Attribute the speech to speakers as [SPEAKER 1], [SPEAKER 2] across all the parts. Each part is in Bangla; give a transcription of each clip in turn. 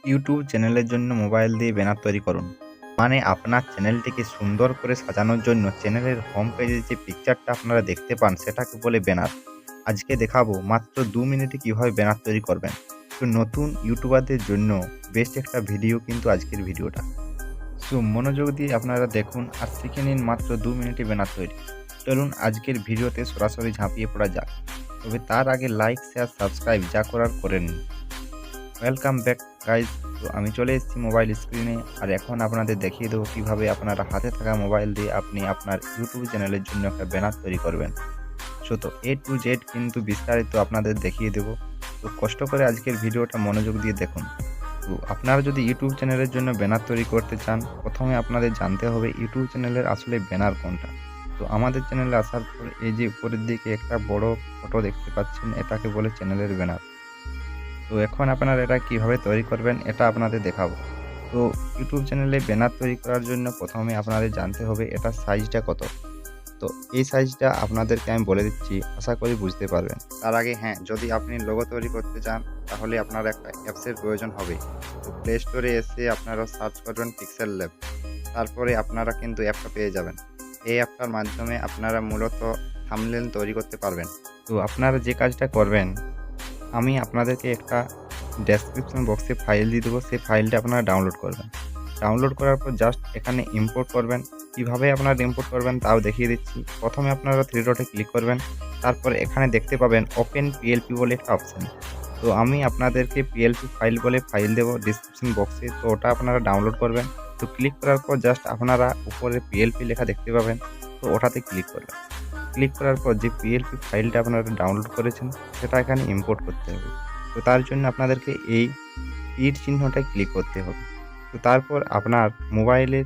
[SPEAKER 1] ইউটিউব চ্যানেলের জন্য মোবাইল দিয়ে ব্যানার তৈরি করুন। মানে আপনার চ্যানেলটিকে সুন্দর করে সাজানোর জন্য চ্যানেলের হোম পেজে যে পিকচারটা আপনারা দেখতে পান সেটাকে বলে ব্যানার। আজকে দেখাবো মাত্র 2 মিনিটে কিভাবে ব্যানার তৈরি করবেন। তো নতুন ইউটিউবারদের জন্য বেস্ট একটা ভিডিও কিন্তু আজকের ভিডিওটা। সো মনোযোগ দিয়ে আপনারা দেখুন আর শিখে নিন মাত্র 2 মিনিটে ব্যানার তৈরি। চলুন আজকের ভিডিওতে সরাসরি ঝাঁপিয়ে পড়া যাক। তবে তার আগে লাইক, শেয়ার, সাবস্ক্রাইব যা করার করে নিন। Welcome back guys. তো আমি চলে এসেছি মোবাইল স্ক্রিনে আর এখন আপনাদের দেখিয়ে দেবো কীভাবে আপনারা হাতে থাকা মোবাইল দিয়ে আপনি আপনার ইউটিউব চ্যানেলের জন্য একটা ব্যানার তৈরি করবেন। সো তো A to Z কিন্তু বিস্তারিত আপনাদের দেখিয়ে দেবো। তো কষ্ট করে আজকের ভিডিওটা মনোযোগ দিয়ে দেখুন। তো আপনারা যদি ইউটিউব চ্যানেলের জন্য ব্যানার তৈরি করতে চান, প্রথমে আপনাদের জানতে হবে ইউটিউব চ্যানেলের আসলে ব্যানার কোনটা। তো আমাদের চ্যানেলে আসার পর এই যে উপরের দিকে একটা বড় ফটো দেখতে পাচ্ছেন, এটাকে বলে চ্যানেলের ব্যানার। তো এখন আপনারা এটা কিভাবে তৈরি করবেন এটা আপনাদের দেখাবো। তো ইউটিউব চ্যানেলে ব্যানার তৈরি করার জন্য প্রথমে আপনাদের জানতে হবে এটার সাইজটা কত। তো এই সাইজটা আপনাদেরকে আমি বলে দিচ্ছি, আশা করি বুঝতে পারবেন। তার আগে হ্যাঁ, যদি আপনি লোগো তৈরি করতে চান তাহলে আপনার একটা অ্যাপসের প্রয়োজন হবে। তো প্লে স্টোরে এসে আপনারা সার্চ করবেন পিক্সেল ল্যাব, তারপরে আপনারা কিন্তু অ্যাপটা পেয়ে যাবেন। এই অ্যাপটার মাধ্যমে আপনারা মূলত থাম্বনেল তৈরি করতে পারবেন। তো আপনারা যে কাজটা করবেন, আমি আপনাদেরকে একটা ডেসক্রিপশন বক্সে ফাইল দিয়ে দেবো, সেই ফাইলটা আপনারা ডাউনলোড করবেন। ডাউনলোড করার পর জাস্ট এখানে ইম্পোর্ট করবেন। কীভাবে আপনারা ইম্পোর্ট করবেন তাও দেখিয়ে দিচ্ছি। প্রথমে আপনারা 3 ডটে ক্লিক করবেন, তারপর এখানে দেখতে পাবেন ওপেন পিএলপি বলে একটা অপশান। তো আমি আপনাদেরকে পিএলপি ফাইল বলে ফাইল দেবো ডিসক্রিপশন বক্সে, তো ওটা আপনারা ডাউনলোড করবেন। তো ক্লিক করার পর জাস্ট আপনারা উপরে পিএলপি লেখা দেখতে পাবেন, তো ওটাতে ক্লিক করবেন। ক্লিক করার পর যে পিএলপি ফাইলটা আপনারা ডাউনলোড করেছেন সেটা এখানে ইম্পোর্ট করতে হবে। তো তার জন্য আপনাদেরকে এই তীর চিহ্নটায় ক্লিক করতে হবে। তো তারপর আপনার মোবাইলের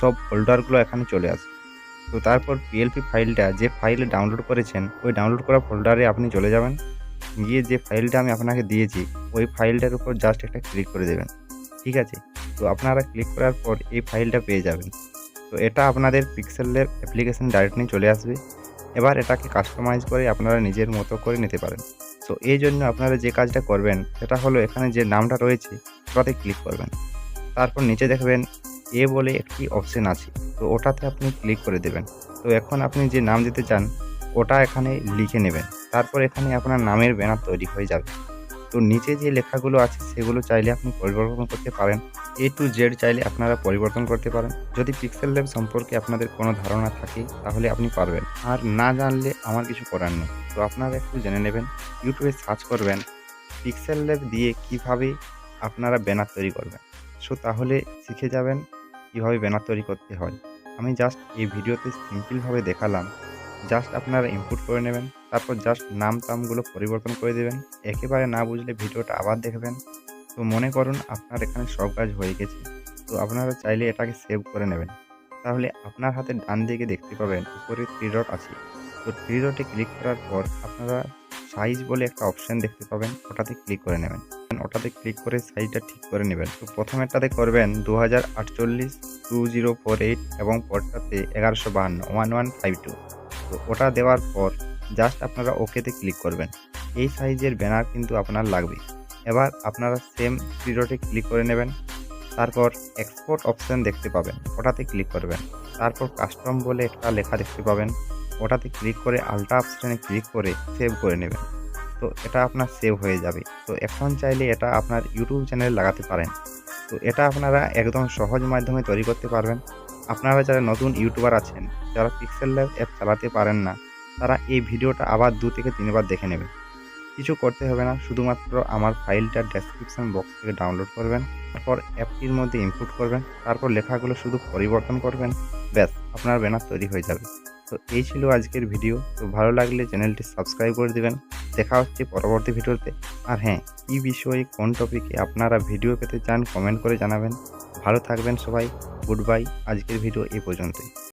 [SPEAKER 1] সব ফোল্ডারগুলো এখানে চলে আসবে। তো তারপর পিএলপি ফাইলটা যে ফাইলে ডাউনলোড করেছেন ওই ডাউনলোড করা ফোল্ডারে আপনি চলে যাবেন। গিয়ে যে ফাইলটা আমি আপনাকে দিয়েছি ওই ফাইলটার উপর জাস্ট একটা ক্লিক করে দেবেন। ঠিক আছে? তো আপনারা ক্লিক করার পর এই ফাইলটা পেয়ে যাবেন। তো এটা আপনাদের পিক্সেলের অ্যাপ্লিকেশন ডাইরেক্ট নিয়ে চলে আসবে। এবার এটাকে কাস্টমাইজ করে আপনারা নিজের মতো করে নিতে পারেন। সো এই জন্য আপনারা যে কাজটা করবেন সেটা হলো এখানে যে নামটা রয়েছে ওটাতে ক্লিক করবেন। তারপর নিচে দেখবেন এ বলে একটি অপশন আছে, তো ওটাতে আপনি ক্লিক করে দেবেন। তো এখন আপনি যে নাম দিতে চান ওটা এখানে লিখে নেবেন। তারপর এখানে আপনার নামের ব্যানার তৈরি হয়ে যাবে। তো নিচে যে লেখাগুলো আছে সেগুলো চাইলে আপনি পরিবর্তন করতে পারেন। A to Z চাইলে আপনারা পরিবর্তন করতে পারেন। যদি পিক্সেল ল্যাব সম্পর্কে আপনাদের কোনো ধারণা থাকে তাহলে আপনি পারবেন, আর না জানলে আমার কিছু করার নেই। তো আপনারা একটু জেনে নেবেন, ইউটিউবে সার্চ করবেন পিক্সেল ল্যাব দিয়ে কিভাবে আপনারা ব্যানার তৈরি করবেন। সো তাহলে শিখে যাবেন কীভাবে ব্যানার তৈরি করতে হয়। আমি জাস্ট এই ভিডিওতে সিম্পলভাবে দেখালাম। জাস্ট আপনারা ইনপুট করে নেবেন, তারপর জাস্ট নাম টামগুলো পরিবর্তন করে দেবেন। একেবারে না বুঝলে ভিডিওটা আবার দেখবেন। তো মনে করুন আপনার এখানে সব কাজ হয়ে গেছে। তো আপনারা চাইলে এটাকে সেভ করে নেবেন। তাহলে আপনার হাতের ডান দিকে দেখতে পাবেন উপরে 3 ডট আছে। তো 3 ডটে ক্লিক করার পর আপনারা সাইজ বলে একটা অপশান দেখতে পাবেন, ওটাতে ক্লিক করে নেবেন। ওটাতে ক্লিক করে সাইজটা ঠিক করে নেবেন। তো প্রথমেরটাতে করবেন 2048 2048 এবং পরটাতে 1152 1152। তো ওটা দেওয়ার পর জাস্ট আপনারা ওকেতে ক্লিক করবেন। এই সাইজের ব্যানার কিন্তু আপনার লাগবে। এবার আপনারা সেম 3 ডটে ক্লিক করে নেবেন। তারপর এক্সপোর্ট অপশান দেখতে পাবেন, ওটাতে ক্লিক করবেন। তারপর কাস্টম বলে একটা লেখা দেখতে পাবেন, ওটাতে ক্লিক করে আলট্রা অপশানে ক্লিক করে সেভ করে নেবেন। তো এটা আপনার সেভ হয়ে যাবে। তো এখন চাইলে এটা আপনার ইউটিউব চ্যানেলে লাগাতে পারেন। তো এটা আপনারা একদম সহজ মাধ্যমে তৈরি করতে পারবেন। আপনারা যারা নতুন ইউটিউবার আছেন, যারা পিক্সেল ল্যাব অ্যাপ চালাতে পারেন না, তারা এই ভিডিওটা আবার 2 থেকে 3 বার দেখে নেবেন। কিছু করতে হবে না, শুধুমাত্র আমার ফাইলটা ডেসক্রিপশন বক্স থেকে ডাউনলোড করবেন। তারপর অ্যাপটির মধ্যে ইনপুট করবেন, তারপর লেখাগুলো শুধু পরিবর্তন করবেন। ব্যাস, আপনার ব্যানার তৈরি হয়ে যাবে। তো এই ছিল আজকের ভিডিও। তো ভালো লাগলে চ্যানেলটি সাবস্ক্রাইব করে দেবেন। দেখা হচ্ছে পরবর্তী ভিডিওতে। আর হ্যাঁ, কী বিষয়ে কোন টপিকে আপনারা ভিডিও পেতে চান কমেন্ট করে জানাবেন। ভালো থাকবেন সবাই। Good bye. আজকের ভিডিও এই পর্যন্তই।